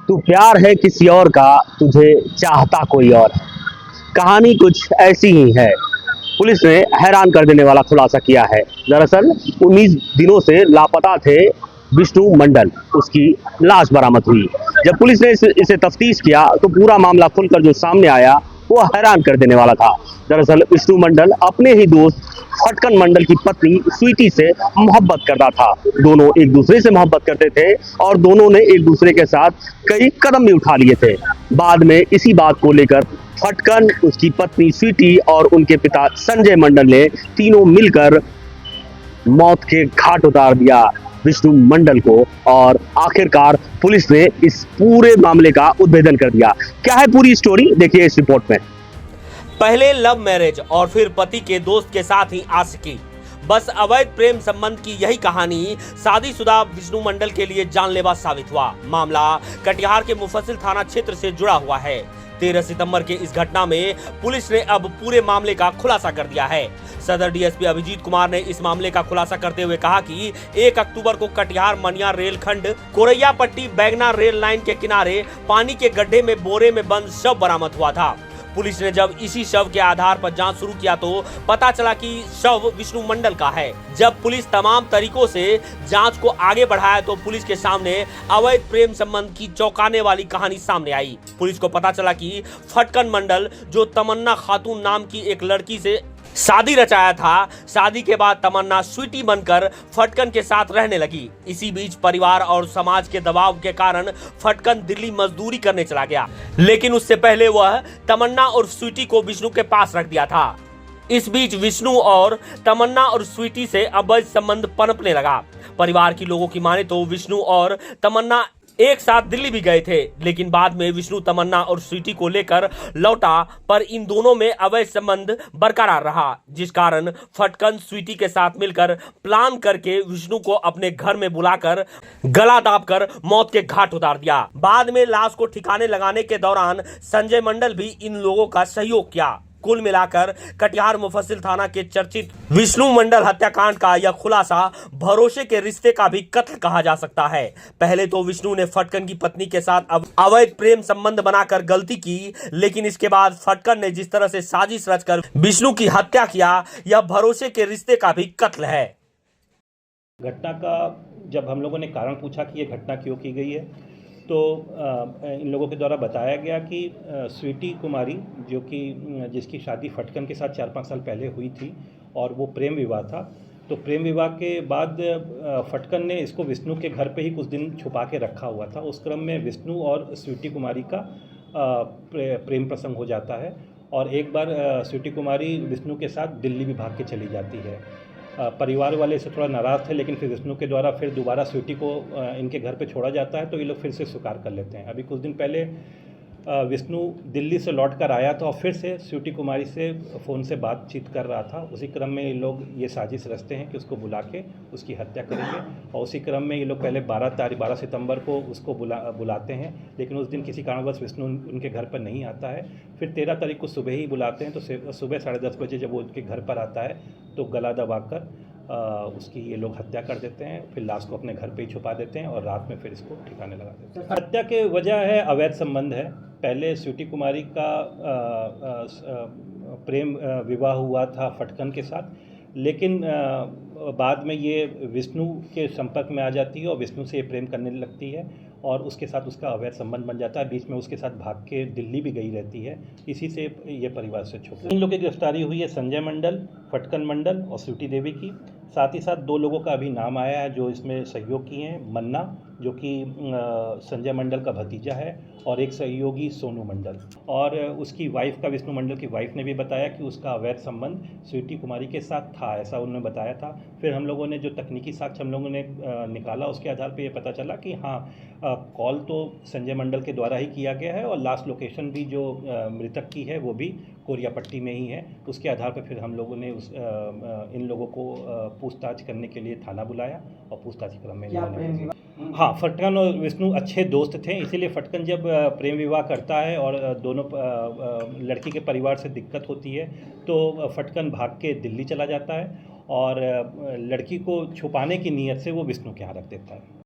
तू प्यार है किसी और का, तुझे चाहता कोई और। कहानी कुछ ऐसी ही है। पुलिस ने हैरान कर देने वाला खुलासा किया है। दरअसल 19 दिनों से लापता थे विष्णु मंडल। उसकी लाश बरामद हुई। जब पुलिस ने इसे तफ्तीश किया तो पूरा मामला खुलकर जो सामने आया वो हैरान कर देने वाला था। दरअसल विष्णु मंडल अपने ही दोस्त फटकन मंडल की पत्नी स्वीटी से मोहब्बत करता था। दोनों एक दूसरे से मोहब्बत करते थे और दोनों ने एक दूसरे के साथ कई कदम भी उठा लिए थे। बाद में इसी बात को लेकर फटकन, उसकी पत्नी स्वीटी और उनके पिता संजय मंडल ने तीनों मिलकर मौत के घाट उतार दिया विष्णु मंडल को। और आखिरकार पुलिस ने इस पूरे मामले का उद्भेदन कर दिया। क्या है पूरी स्टोरी, देखिए इस रिपोर्ट में। पहले लव मैरिज और फिर पति के दोस्त के साथ ही आशिकी। बस अवैध प्रेम संबंध की यही कहानी शादीशुदा विष्णु मंडल के लिए जानलेवा साबित हुआ। मामला कटिहार के मुफस्सिल थाना क्षेत्र से जुड़ा हुआ है। 13 सितंबर के इस घटना में पुलिस ने अब पूरे मामले का खुलासा कर दिया है। सदर डीएसपी अभिजीत कुमार ने इस मामले का खुलासा करते हुए कहा कि 1 अक्टूबर को कटिहार मनिया रेलखंड कोरैया पट्टी बैगना रेल लाइन के किनारे पानी के गड्ढे में बोरे में बंद शव बरामद हुआ था। पुलिस ने जब इसी शव के आधार पर जांच शुरू किया तो पता चला कि शव विष्णु मंडल का है। जब पुलिस तमाम तरीकों से जांच को आगे बढ़ाया तो पुलिस के सामने अवैध प्रेम संबंध की चौंकाने वाली कहानी सामने आई। पुलिस को पता चला कि फटकन मंडल, जो तमन्ना खातून नाम की एक लड़की से शादी रचाया था, शादी के बाद तमन्ना स्वीटी बनकर फटकन के साथ रहने लगी। इसी बीच परिवार और समाज के दबाव के कारण फटकन दिल्ली मजदूरी करने चला गया, लेकिन उससे पहले वह तमन्ना और स्वीटी को विष्णु के पास रख दिया था। इस बीच विष्णु और तमन्ना और स्वीटी से अवैध संबंध पनपने लगा। परिवार की लोगों की माने तो विष्णु और तमन्ना एक साथ दिल्ली भी गए थे, लेकिन बाद में विष्णु तमन्ना और स्वीटी को लेकर लौटा, पर इन दोनों में अवैध संबंध बरकरार रहा, जिस कारण फटकन स्वीटी के साथ मिलकर प्लान करके विष्णु को अपने घर में बुलाकर गला दाबकर मौत के घाट उतार दिया। बाद में लाश को ठिकाने लगाने के दौरान संजय मंडल भी इन लोगों का सहयोग किया। कुल मिलाकर कटिहार मुफस्सिल थाना के चर्चित विष्णु मंडल हत्याकांड का यह खुलासा भरोसे के रिश्ते का भी कत्ल कहा जा सकता है। पहले तो विष्णु ने फटकन की पत्नी के साथ अवैध प्रेम संबंध बनाकर गलती की, लेकिन इसके बाद फटकन ने जिस तरह से साजिश रचकर विष्णु की हत्या किया, यह भरोसे के रिश्ते का भी कत्ल है। घटना का जब हम लोगों ने कारण पूछा कि यह घटना क्यों की गई है, तो इन लोगों के द्वारा बताया गया कि स्वीटी कुमारी, जो कि जिसकी शादी फटकन के साथ 4-5 साल पहले हुई थी और वो प्रेम विवाह था, तो प्रेम विवाह के बाद फटकन ने इसको विष्णु के घर पे ही कुछ दिन छुपा के रखा हुआ था। उस क्रम में विष्णु और स्वीटी कुमारी का प्रेम प्रसंग हो जाता है और एक बार स्वीटी कुमारी विष्णु के साथ दिल्ली भी भाग के चली जाती है। परिवार वाले इससे थोड़ा नाराज़ थे, लेकिन फिर विष्णु के द्वारा फिर दोबारा स्वीटी को इनके घर पे छोड़ा जाता है, तो ये लोग फिर से स्वीकार कर लेते हैं। अभी कुछ दिन पहले विष्णु दिल्ली से लौट कर आया था और फिर से स्वीटी कुमारी से फ़ोन से बातचीत कर रहा था। उसी क्रम में ये लोग ये साजिश रचते हैं कि उसको बुला के उसकी हत्या करेंगे और उसी क्रम में ये लोग पहले 12 सितंबर को उसको बुलाते हैं, लेकिन उस दिन किसी कारणवश विष्णु उनके घर पर नहीं आता है। फिर 13 तारीख को सुबह ही बुलाते हैं, तो सुबह 10:30 बजे जब वो उनके घर पर आता है तो गला दबाकर उसकी ये लोग हत्या कर देते हैं। फिर लाश को अपने घर पे ही छुपा देते हैं और रात में फिर इसको ठिकाने लगा देते हैं। हत्या के वजह है अवैध संबंध है। पहले स्वीटी कुमारी का प्रेम विवाह हुआ था फटकन के साथ, लेकिन बाद में ये विष्णु के संपर्क में आ जाती है और विष्णु से ये प्रेम करने लगती है और उसके साथ उसका अवैध संबंध बन जाता है। बीच में उसके साथ भाग के दिल्ली भी गई रहती है। इसी से ये परिवार से छूटा। इन लोगों की गिरफ्तारी हुई है संजय मंडल, फटकन मंडल और स्वीटी देवी की। साथ ही साथ 2 लोगों का अभी नाम आया है जो इसमें सहयोग किए हैं। मन्ना, जो कि संजय मंडल का भतीजा है, और एक सहयोगी सोनू मंडल। और उसकी वाइफ का, विष्णु मंडल की वाइफ ने भी बताया कि उसका अवैध संबंध स्वीटी कुमारी के साथ था, ऐसा उन्होंने बताया था। फिर हम लोगों ने जो तकनीकी साक्ष्य हम लोगों ने निकाला, उसके आधार पर यह पता चला कि हाँ, कॉल तो संजय मंडल के द्वारा ही किया गया है और लास्ट लोकेशन भी जो मृतक की है वो भी कोरिया पट्टी में ही है। उसके आधार पर फिर हम लोगों ने इन लोगों को पूछताछ करने के लिए थाना बुलाया और पूछताछ क्रम में हाँ, फटकन और विष्णु अच्छे दोस्त थे, इसीलिए फटकन जब प्रेम विवाह करता है और दोनों लड़की के परिवार से दिक्कत होती है तो फटकन भाग के दिल्ली चला जाता है और लड़की को छुपाने की नीयत से वो विष्णु के यहाँ रख देता है।